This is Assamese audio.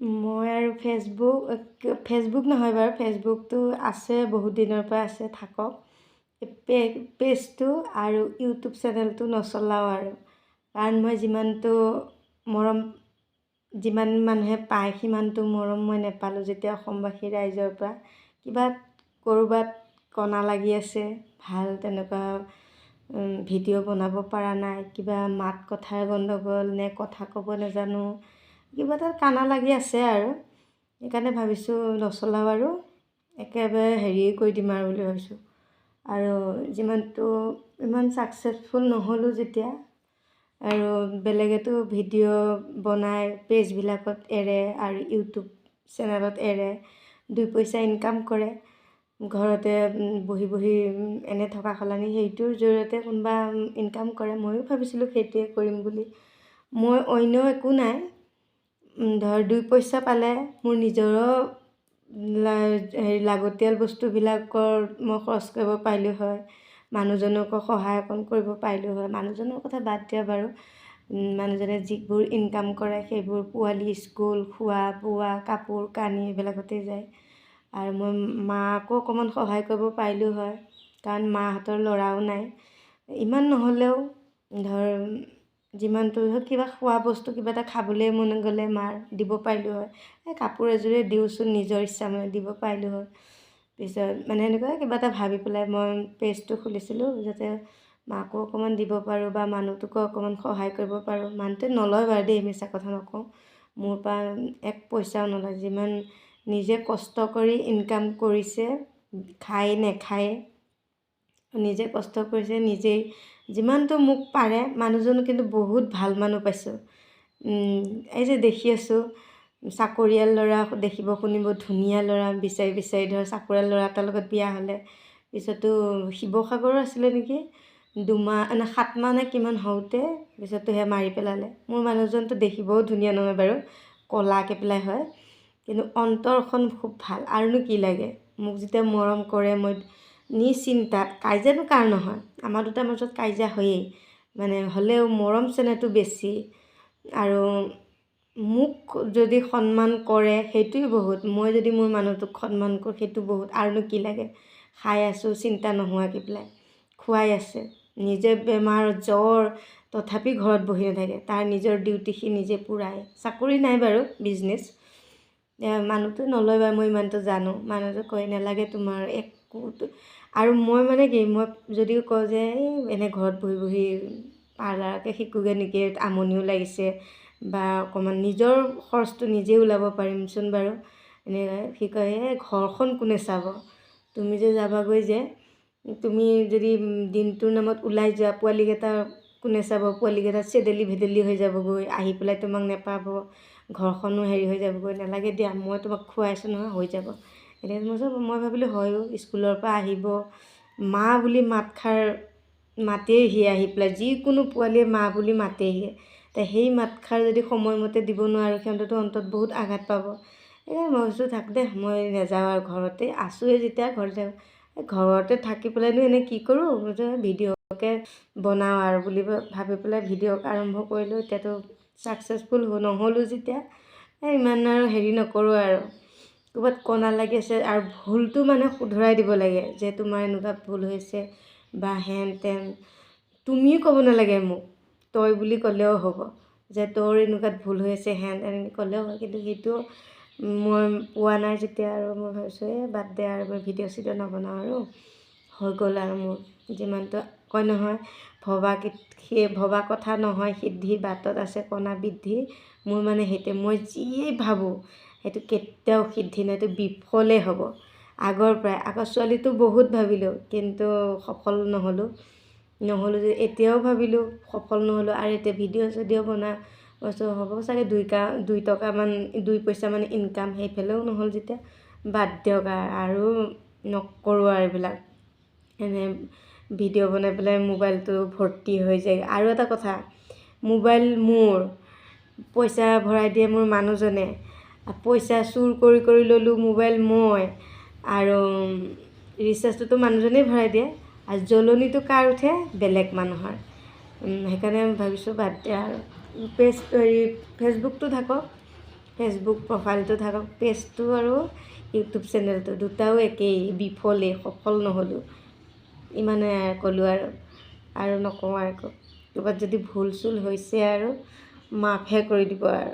মই আৰু ফেচবুক নহয় বাৰু, ফেচবুকটো আছে বহুত দিনৰ পৰা আছে, থাকক। পেজটো আৰু ইউটিউব চেনেলটো নচলাওঁ আৰু, কাৰণ মই যিমান মানুহে পায় সিমানটো মৰম মই নেপালোঁ যেতিয়া অসমবাসী ৰাইজৰ পৰা। কিবা ক'ৰবাত কণা লাগি আছে, ভাল তেনেকুৱা ভিডিঅ' বনাব পৰা নাই, কিবা মাত কথাৰ গণ্ডগোল নে কথা ক'ব নাজানো, কিবা এটা কানা লাগি আছে আৰু সেইকাৰণে ভাবিছোঁ নচলাওঁ আৰু একেবাৰে হেৰিয়ে কৰি দিম আৰু বুলি ভাবিছোঁ। আৰু ইমান ছাকচেছফুল নহ'লোঁ যেতিয়া, আৰু বেলেগেতো ভিডিঅ' বনাই পেজবিলাকত এৰে আৰু ইউটিউব চেনেলত এৰে, 2 পইচা ইনকাম কৰে। ঘৰতে বহি বহি এনে থকা সলনি সেইটোৰ জৰিয়তে কোনোবা ইনকাম কৰে। ময়ো ভাবিছিলোঁ সেইটোৱে কৰিম বুলি। মই অন্য একো নাই, ধৰ 2 পইচা পালে মোৰ নিজৰো লাগতিয়াল বস্তুবিলাকৰ মই খৰচ কৰিব পাৰিলোঁ হয়, মানুহজনকো সহায় অকণ কৰিব পাৰিলোঁ হয়। মানুহজনৰ কথা বাদ দিয়া বাৰু, মানুহজনে যিবোৰ ইনকাম কৰে সেইবোৰ পোৱালি স্কুল, খোৱা বোৱা, কাপোৰ কানি এইবিলাকতেই যায়। আৰু মই মাকো অকণমান সহায় কৰিব পাৰিলোঁ হয়, কাৰণ মাহঁতৰ ল'ৰাও নাই। ইমান নহ'লেও ধৰ যিমানটো ধৰ কিবা খোৱা বস্তু কিবা এটা খাবলৈ মন গ'লে মাৰ দিব পাৰিলোঁ হয়। কাপোৰ এযোৰে দিওঁচোন, নিজৰ ইচ্ছা মতে দিব পাৰিলোঁ হয়। পিছত মানে এনেকুৱা কিবা এটা ভাবি পেলাই মই পেজটো খুলিছিলোঁ, যাতে মাকো অকণমান দিব পাৰোঁ বা মানুহটোকো অকণমান সহায় কৰিব পাৰোঁ। মানুহটোৱে নলয় বাৰু দেই, মিছা কথা নকওঁ, মোৰ পৰা 1 পইচাও নলয়। যিমান নিজে কষ্ট কৰি ইনকাম কৰিছে, খাই নেখায়, নিজে কষ্ট কৰিছে, নিজেই যিমানটো মোক পাৰে। মানুহজনো কিন্তু বহুত ভাল মানুহ পাইছোঁ। এই যে দেখি আছোঁ চাকৰিয়াল ল'ৰা, দেখিব শুনিব ধুনীয়া ল'ৰা, বিচাৰি বিচাৰি ধৰ চাকৰিয়াল ল'ৰা এটাৰ লগত বিয়া হ'লে, পিছতো শিৱসাগৰৰ আছিলে নেকি, 7 মাহ নে কিমান হওঁতে পিছতো সেয়া মাৰি পেলালে। মোৰ মানুহজনটো দেখিবও ধুনীয়া নহয় বাৰু, ক'লাকৈ পেলাই হয়, কিন্তু অন্তৰখন খুব ভাল। আৰুনো কি লাগে, মোক যেতিয়া মৰম কৰে, মই নিশ্চিন্তাত, কাজিয়ানো কাৰ নহয়, আমাৰ দুটাৰ মাজত কাজিয়া হয়েই, মানে হ'লেও মৰম চেনেহটো বেছি। আৰু মোক যদি সন্মান কৰে সেইটোৱে বহুত। মই যদি মোৰ মানুহটোক সন্মান কৰোঁ সেইটো বহুত। আৰুনো কি লাগে, খাই আছোঁ চিন্তা নোহোৱাকৈ পেলাই, খুৱাই আছে, নিজে বেমাৰ জ্বৰ তথাপি ঘৰত বহি নাথাকে, তাৰ নিজৰ ডিউটি সি নিজে পূৰাই। চাকৰি নাই বাৰু, বিজনেছ। মানুহটো নলয় বাৰু, মই ইমানটো জানো। মানুহটো কয় নালাগে তোমাৰ একো। আৰু মই মানে কি, মই যদিও কওঁ যে এই এনে ঘৰত বহি বহি পাৰ্লাৰকে শিকোগৈ নেকি, আমনিও লাগিছে, বা অকণমান নিজৰ খৰচটো নিজে ওলাব পাৰিমচোন বাৰু, এনেকৈ সি কয় ঘৰখন কোনে চাব, তুমি যে যাবাগৈ যে, তুমি যদি দিনটোৰ নামত ওলাই যোৱা, পোৱালিকেইটা কোনে চাব, পোৱালিকেইটা চেদেলি ভেদেলি হৈ যাবগৈ, আহি পেলাই তোমাক নেপাব, ঘৰখনো হেৰি হৈ যাবগৈ, নালাগে দিয়া, মই তোমাক খুৱাইছোঁ নহয়, হৈ যাব। এনেকৈ মই ভাবিলোঁ হয়ো, স্কুলৰ পৰা আহিব, মা বুলি মাতেহি আহি পেলাই, যিকোনো পোৱালীয়ে মা বুলি মাতেহি। সেই মাতষাৰ যদি সময়মতে দিব নোৱাৰোঁ, সিহঁতেতো অন্তত বহুত আঘাত পাব। মই ভাবিছোঁ থাক দে, মই নাযাওঁ আৰু, ঘৰতে আছোঁৱে যেতিয়া ঘৰতে ঘৰতে থাকি পেলাইনো এনেই কি কৰোঁ, ভিডিঅ'কে বনাওঁ আৰু বুলি ভাবি পেলাই ভিডিঅ' আৰম্ভ কৰিলোঁ। এতিয়াতো ছাকচেছফুল নহ'লোঁ যেতিয়া, ইমান আৰু হেৰি নকৰোঁ আৰু, ক'ৰবাত কণা লাগি আছে আৰু ভুলটো মানে শুধৰাই দিব লাগে, যে তোমাৰ এনেকুৱা ভুল হৈছে বা হেন তেন, তুমিও ক'ব নালাগে মোক, তই বুলি ক'লেও হ'ব, যে তোৰ এনেকুৱাত ভুল হৈছে হেন এনেকৈ ক'লেও হয়। কিন্তু সেইটো মই পোৱা নাই যেতিয়া, আৰু মই ভাবিছোঁ বাদ দে আৰু, মই ভিডিঅ' চিডিঅ' নবনাওঁ আৰু, হৈ গ'ল আৰু মোৰ যিমানটো। কয় নহয়, ভবা কথা নহয় সিদ্ধি, বাটত আছে কণা বৃদ্ধি। মোৰ মানে সেইটোৱে, মই যিয়ে ভাবোঁ সেইটো কেতিয়াও সিদ্ধি নহয়, সেইটো বিফলে হ'ব। আগৰ ছোৱালীটো বহুত ভাবিলোঁ, কিন্তু সফল নহ'লোঁ যে, এতিয়াও ভাবিলোঁ সফল নহ'লোঁ। আৰু এতিয়া ভিডিঅ' চিডিঅ' বনাই বস্তু হ'ব চাগে, 2 পইচামান ইনকাম, সেইফালেও নহ'ল যেতিয়া, বাদ দিয়ক আৰু নকৰোঁ আৰু এইবিলাক। এনে ভিডিঅ' বনাই পেলাই মোবাইলটো ভৰ্তি হৈ যায়। আৰু এটা কথা, মোবাইল মোৰ, পইচা ভৰাই দিয়ে মোৰ মানুহজনে, পইচা চুৰ কৰি ল'লোঁ মোবাইল মই, আৰু ৰিচাৰ্জটোতো মানুহজনেই ভৰাই দিয়ে, আৰু জ্বলনিটো কাৰ উঠে, বেলেগ মানুহৰ। সেইকাৰণে ভাবিছোঁ বাদ দিয়া আৰু, ফেচবুকটো থাকক, ফেচবুক প্ৰফাইলটো থাকক, পেজটো আৰু ইউটিউব চেনেলটো দুটাও একেই, বিফলেই, সফল নহ'লোঁ। ইমানে ক'লোঁ আৰু নকওঁ আৰু একো। ক'ৰবাত যদি ভুল চুল হৈছে আৰু মাফহে কৰি দিব আৰু।